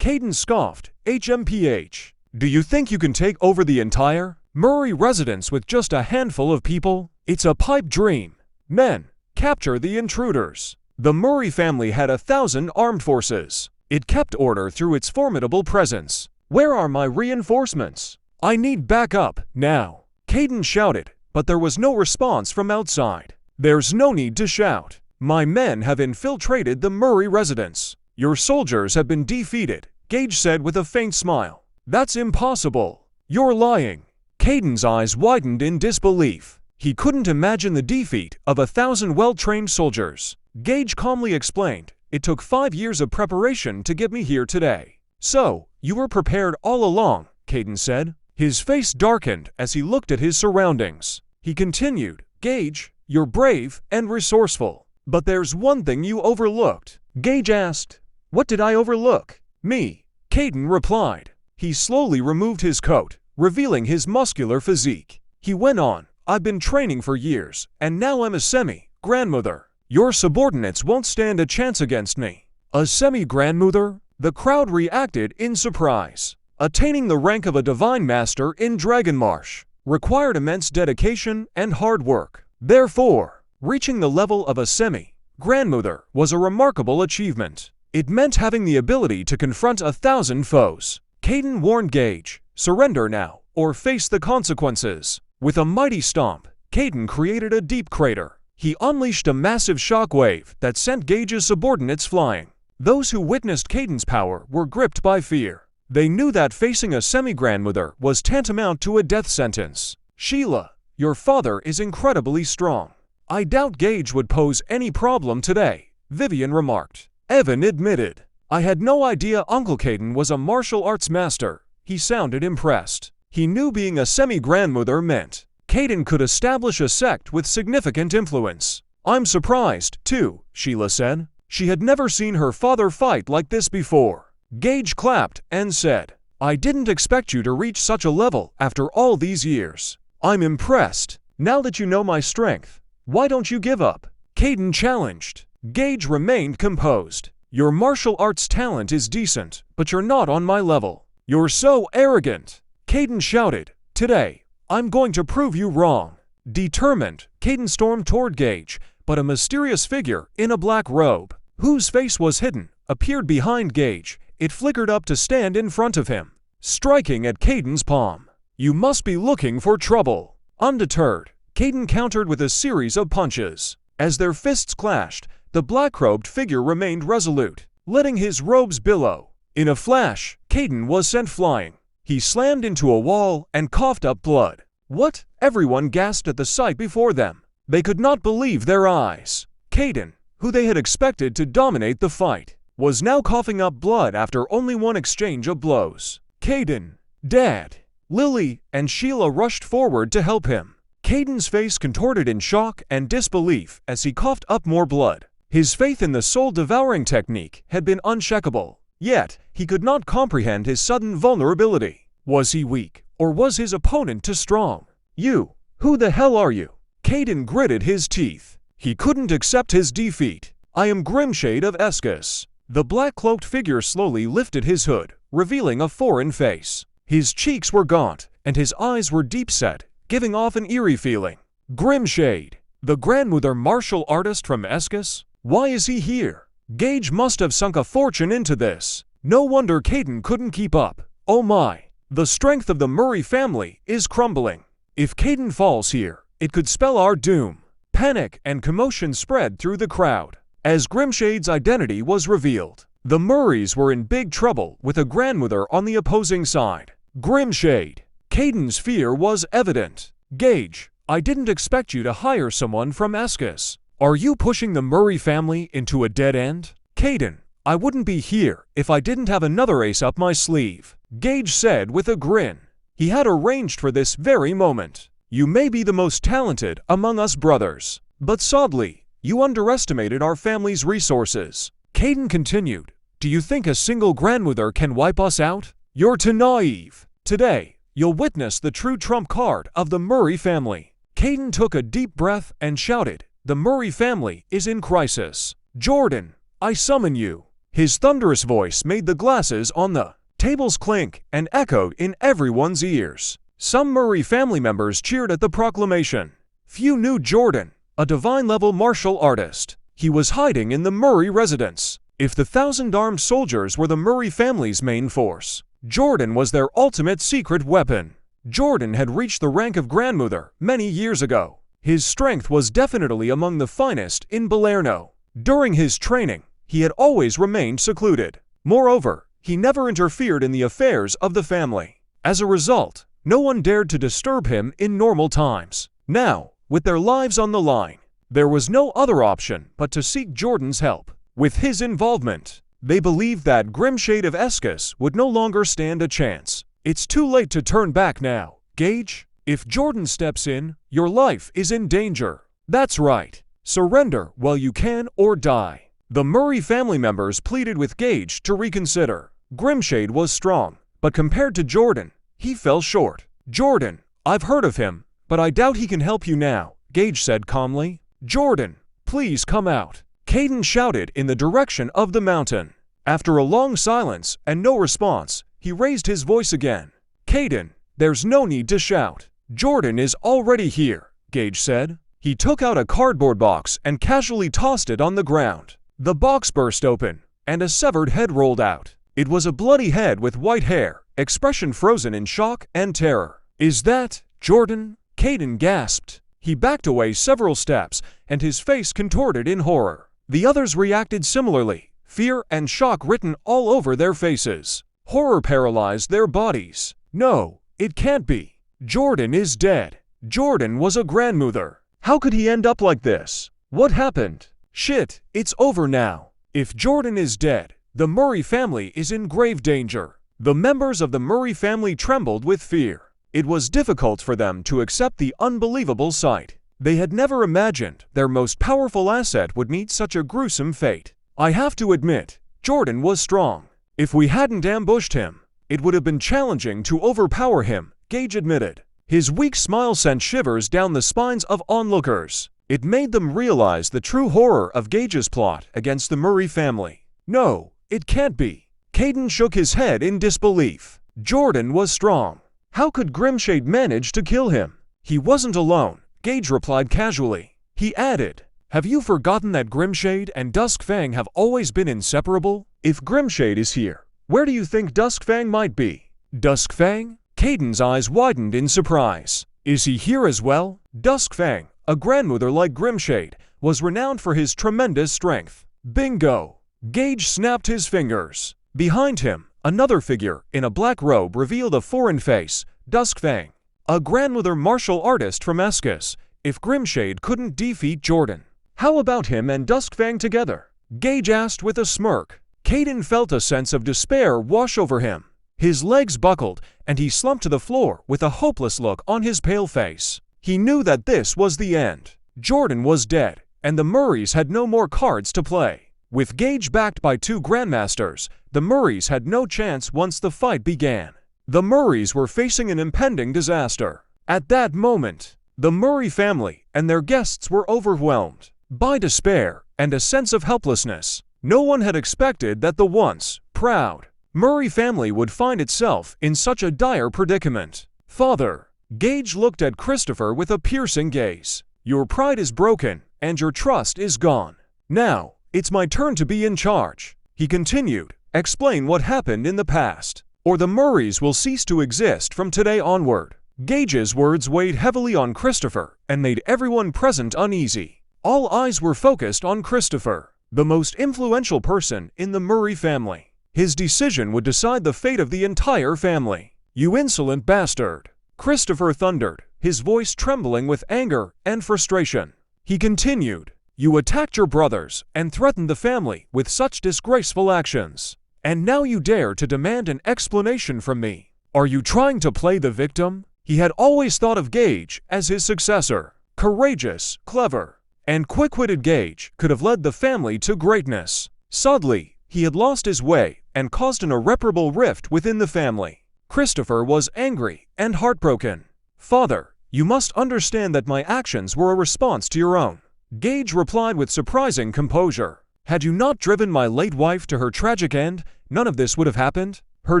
Caden scoffed. HMPH. Do you think you can take over the entire Murray residence with just a handful of people? It's a pipe dream. Men, capture the intruders. The Murray family had 1,000 armed forces. It kept order through its formidable presence. Where are my reinforcements? I need backup, now. Caden shouted, but there was no response from outside. There's no need to shout. My men have infiltrated the Murray residence. Your soldiers have been defeated, Gage said with a faint smile. That's impossible. You're lying. Caden's eyes widened in disbelief. He couldn't imagine the defeat of 1,000 well-trained soldiers. Gage calmly explained, it took 5 years of preparation to get me here today. So, you were prepared all along, Caden said. His face darkened as he looked at his surroundings. He continued, Gage, you're brave and resourceful. But there's one thing you overlooked. Gage asked, what did I overlook? Me, Caden replied. He slowly removed his coat, revealing his muscular physique. He went on, I've been training for years, and now I'm a semi-grandmother. Your subordinates won't stand a chance against me. A semi-grandmother? The crowd reacted in surprise. Attaining the rank of a divine master in Dragonmarsh required immense dedication and hard work. Therefore, reaching the level of a semi-grandmother was a remarkable achievement. It meant having the ability to confront 1,000 foes. Caden warned Gage, surrender now, or face the consequences. With a mighty stomp, Caden created a deep crater. He unleashed a massive shockwave that sent Gage's subordinates flying. Those who witnessed Caden's power were gripped by fear. They knew that facing a semi-grandmother was tantamount to a death sentence. Sheila, your father is incredibly strong. I doubt Gage would pose any problem today, Vivian remarked. Evan admitted, I had no idea Uncle Caden was a martial arts master. He sounded impressed. He knew being a semi-grandmother meant Caden could establish a sect with significant influence. I'm surprised, too, Sheila said. She had never seen her father fight like this before. Gage clapped and said, I didn't expect you to reach such a level after all these years. I'm impressed. Now that you know my strength, why don't you give up? Caden challenged. Gage remained composed. Your martial arts talent is decent, but you're not on my level. You're so arrogant. Caden shouted, today, I'm going to prove you wrong. Determined, Caden stormed toward Gage, but a mysterious figure in a black robe, whose face was hidden, appeared behind Gage. It flickered up to stand in front of him, striking at Caden's palm. You must be looking for trouble. Undeterred, Caden countered with a series of punches. As their fists clashed, the black-robed figure remained resolute, letting his robes billow. In a flash, Caden was sent flying. He slammed into a wall and coughed up blood. What? Everyone gasped at the sight before them. They could not believe their eyes. Caden, who they had expected to dominate the fight, was now coughing up blood after only one exchange of blows. Caden, Dad, Lily, and Sheila rushed forward to help him. Caden's face contorted in shock and disbelief as he coughed up more blood. His faith in the soul-devouring technique had been unshakable. Yet, he could not comprehend his sudden vulnerability. Was he weak, or was his opponent too strong? You, who the hell are you? Caden gritted his teeth. He couldn't accept his defeat. I am Grimshade of Escus. The black-cloaked figure slowly lifted his hood, revealing a foreign face. His cheeks were gaunt, and his eyes were deep-set, giving off an eerie feeling. Grimshade, the grandmother martial artist from Escus? Why is he here? Gage must have sunk a fortune into this. No wonder Caden couldn't keep up. Oh my, the strength of the Murray family is crumbling. If Caden falls here, it could spell our doom. Panic and commotion spread through the crowd. As Grimshade's identity was revealed, the Murrays were in big trouble with a grandmother on the opposing side. Grimshade. Caden's fear was evident. Gage, I didn't expect you to hire someone from Escus. Are you pushing the Murray family into a dead end? Caden, I wouldn't be here if I didn't have another ace up my sleeve, Gage said with a grin. He had arranged for this very moment. You may be the most talented among us brothers, but sadly, you underestimated our family's resources. Caden continued, do you think a single grandmother can wipe us out? You're too naive. Today, you'll witness the true trump card of the Murray family. Caden took a deep breath and shouted, the Murray family is in crisis. Jordan, I summon you. His thunderous voice made the glasses on the tables clink and echoed in everyone's ears. Some Murray family members cheered at the proclamation. Few knew Jordan, a divine-level martial artist. He was hiding in the Murray residence. If the 1,000 armed soldiers were the Murray family's main force, Jordan was their ultimate secret weapon. Jordan had reached the rank of grandmother many years ago. His strength was definitely among the finest in Balerno. During his training, he had always remained secluded. Moreover, he never interfered in the affairs of the family. As a result, no one dared to disturb him in normal times. Now, with their lives on the line, there was no other option but to seek Jordan's help. With his involvement, they believed that Grimshade of Escus would no longer stand a chance. It's too late to turn back now, Gage. If Jordan steps in, your life is in danger. That's right. Surrender while you can or die. The Murray family members pleaded with Gage to reconsider. Grimshade was strong, but compared to Jordan, he fell short. Jordan, I've heard of him, but I doubt he can help you now, Gage said calmly. Jordan, please come out. Caden shouted in the direction of the mountain. After a long silence and no response, he raised his voice again. Caden, there's no need to shout. Jordan is already here, Gage said. He took out a cardboard box and casually tossed it on the ground. The box burst open, and a severed head rolled out. It was a bloody head with white hair, expression frozen in shock and terror. Is that Jordan? Caden gasped. He backed away several steps, and his face contorted in horror. The others reacted similarly, fear and shock written all over their faces. Horror paralyzed their bodies. No, it can't be. Jordan is dead. Jordan was a grandmother. How could he end up like this? What happened? Shit, it's over now. If Jordan is dead, the Murray family is in grave danger. The members of the Murray family trembled with fear. It was difficult for them to accept the unbelievable sight. They had never imagined their most powerful asset would meet such a gruesome fate. I have to admit, Jordan was strong. If we hadn't ambushed him, it would have been challenging to overpower him, Gage admitted. His weak smile sent shivers down the spines of onlookers. It made them realize the true horror of Gage's plot against the Murray family. No, it can't be. Caden shook his head in disbelief. Jordan was strong. How could Grimshade manage to kill him? He wasn't alone, Gage replied casually. He added, have you forgotten that Grimshade and Duskfang have always been inseparable? If Grimshade is here, where do you think Duskfang might be? Duskfang? Caden's eyes widened in surprise. Is he here as well? Duskfang, a grandmother like Grimshade, was renowned for his tremendous strength. Bingo! Gage snapped his fingers. Behind him, another figure in a black robe revealed a foreign face, Duskfang, a grandmother martial artist from Escus. If Grimshade couldn't defeat Jordan, how about him and Duskfang together? Gage asked with a smirk. Caden felt a sense of despair wash over him. His legs buckled, and he slumped to the floor with a hopeless look on his pale face. He knew that this was the end. Jordan was dead, and the Murrays had no more cards to play. With Gage backed by two grandmasters, the Murrays had no chance once the fight began. The Murrays were facing an impending disaster. At that moment, the Murray family and their guests were overwhelmed by despair and a sense of helplessness. No one had expected that the once proud Murray family would find itself in such a dire predicament. Father, Gage looked at Christopher with a piercing gaze. Your pride is broken, and your trust is gone. Now, it's my turn to be in charge. He continued, explain what happened in the past, or the Murrays will cease to exist from today onward. Gage's words weighed heavily on Christopher and made everyone present uneasy. All eyes were focused on Christopher, the most influential person in the Murray family. His decision would decide the fate of the entire family. You insolent bastard! Christopher thundered, his voice trembling with anger and frustration. He continued, you attacked your brothers and threatened the family with such disgraceful actions. And now you dare to demand an explanation from me. Are you trying to play the victim? He had always thought of Gage as his successor. Courageous, clever, and quick-witted Gage could have led the family to greatness. Suddenly, he had lost his way and caused an irreparable rift within the family. Christopher was angry and heartbroken. Father, you must understand that my actions were a response to your own. Gage replied with surprising composure. Had you not driven my late wife to her tragic end, none of this would have happened. Her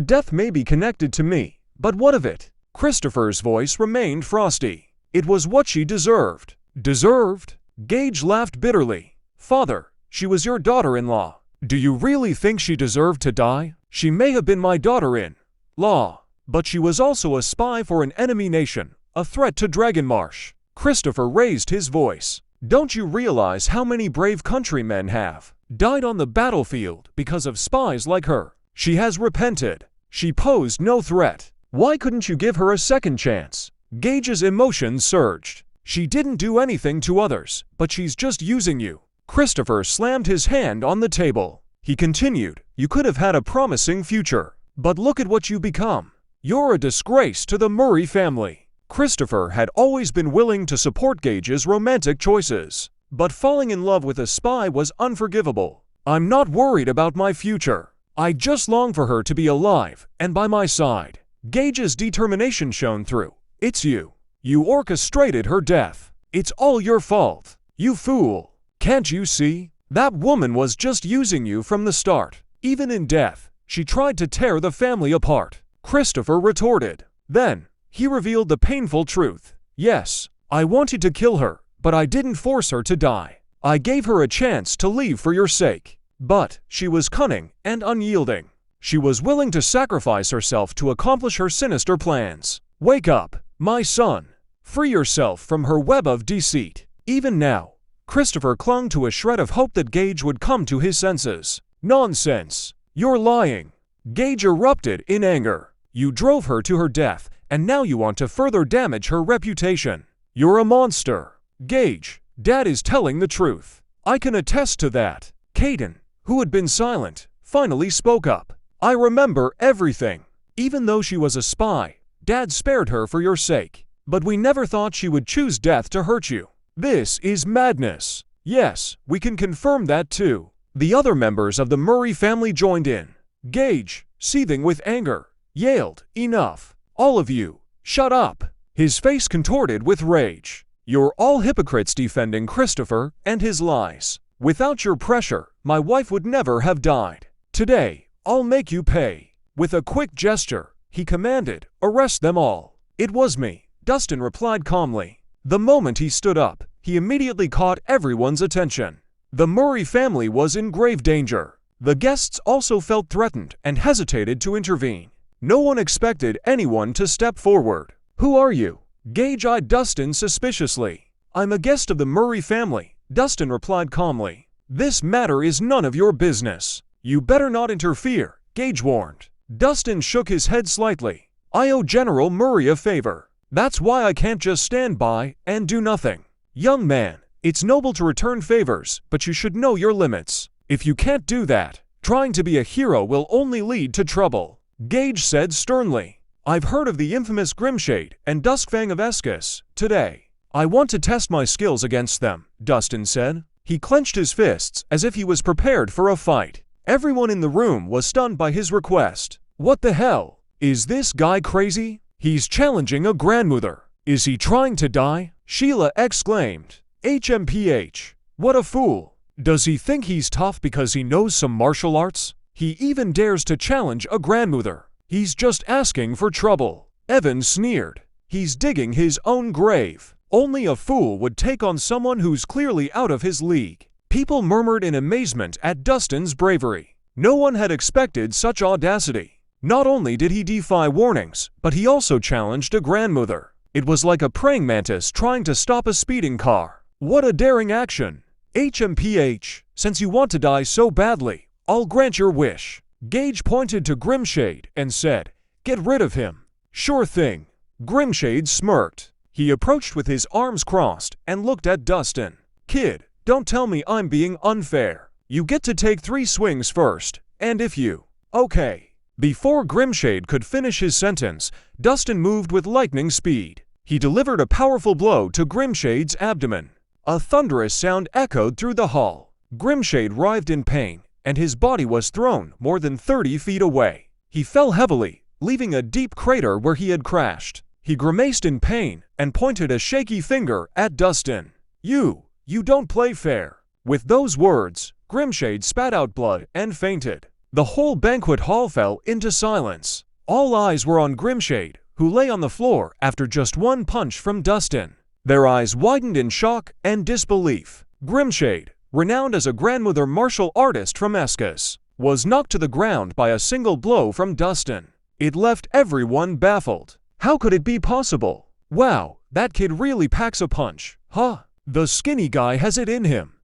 death may be connected to me, but what of it? Christopher's voice remained frosty. It was what she deserved. Deserved? Gage laughed bitterly. Father, she was your daughter-in-law. Do you really think she deserved to die? She may have been my daughter-in-law, but she was also a spy for an enemy nation, a threat to Dragonmarsh. Christopher raised his voice. Don't you realize how many brave countrymen have died on the battlefield because of spies like her? She has repented. She posed no threat. Why couldn't you give her a second chance? Gage's emotions surged. She didn't do anything to others, but she's just using you. Christopher slammed his hand on the table. He continued, you could have had a promising future, but look at what you become. You're a disgrace to the Murray family. Christopher had always been willing to support Gage's romantic choices, but falling in love with a spy was unforgivable. I'm not worried about my future. I just long for her to be alive and by my side. Gage's determination shone through. It's you. You orchestrated her death. It's all your fault. You fool. Can't you see? That woman was just using you from the start. Even in death, she tried to tear the family apart. Christopher retorted. Then, he revealed the painful truth. Yes, I wanted to kill her, but I didn't force her to die. I gave her a chance to leave for your sake. But she was cunning and unyielding. She was willing to sacrifice herself to accomplish her sinister plans. Wake up, my son. Free yourself from her web of deceit. Even now, Christopher clung to a shred of hope that Gage would come to his senses. Nonsense. You're lying. Gage erupted in anger. You drove her to her death, and now you want to further damage her reputation. You're a monster. Gage, Dad is telling the truth. I can attest to that. Caden, who had been silent, finally spoke up. I remember everything. Even though she was a spy, Dad spared her for your sake. But we never thought she would choose death to hurt you. This is madness. Yes, we can confirm that too. The other members of the Murray family joined in. Gage, seething with anger, yelled, enough. All of you, shut up. His face contorted with rage. You're all hypocrites defending Christopher and his lies. Without your pressure, my wife would never have died. Today, I'll make you pay. With a quick gesture, he commanded, arrest them all. It was me, Dustin replied calmly. The moment he stood up, he immediately caught everyone's attention. The Murray family was in grave danger. The guests also felt threatened and hesitated to intervene. No one expected anyone to step forward. Who are you? Gage eyed Dustin suspiciously. I'm a guest of the Murray family, Dustin replied calmly. This matter is none of your business. You better not interfere, Gage warned. Dustin shook his head slightly. I owe General Murray a favor. That's why I can't just stand by and do nothing. Young man, it's noble to return favors, but you should know your limits. If you can't do that, trying to be a hero will only lead to trouble. Gage said sternly. I've heard of the infamous Grimshade and Duskfang of Escus today. I want to test my skills against them, Dustin said. He clenched his fists as if he was prepared for a fight. Everyone in the room was stunned by his request. What the hell? Is this guy crazy? He's challenging a grandmother. Is he trying to die? Sheila exclaimed. HMPH. What a fool. Does he think he's tough because he knows some martial arts? He even dares to challenge a grandmother. He's just asking for trouble. Evan sneered. He's digging his own grave. Only a fool would take on someone who's clearly out of his league. People murmured in amazement at Dustin's bravery. No one had expected such audacity. Not only did he defy warnings, but he also challenged a grandmother. It was like a praying mantis trying to stop a speeding car. What a daring action. HMPH, since you want to die so badly, I'll grant your wish. Gage pointed to Grimshade and said, get rid of him. Sure thing. Grimshade smirked. He approached with his arms crossed and looked at Dustin. Kid, don't tell me I'm being unfair. You get to take 3 swings first, and if you... Okay. Before Grimshade could finish his sentence, Dustin moved with lightning speed. He delivered a powerful blow to Grimshade's abdomen. A thunderous sound echoed through the hall. Grimshade writhed in pain, and his body was thrown more than 30 feet away. He fell heavily, leaving a deep crater where he had crashed. He grimaced in pain and pointed a shaky finger at Dustin. You don't play fair. With those words, Grimshade spat out blood and fainted. The whole banquet hall fell into silence. All eyes were on Grimshade, who lay on the floor after just one punch from Dustin. Their eyes widened in shock and disbelief. Grimshade, renowned as a grandmother martial artist from Escus, was knocked to the ground by a single blow from Dustin. It left everyone baffled. How could it be possible? Wow, that kid really packs a punch, huh? The skinny guy has it in him.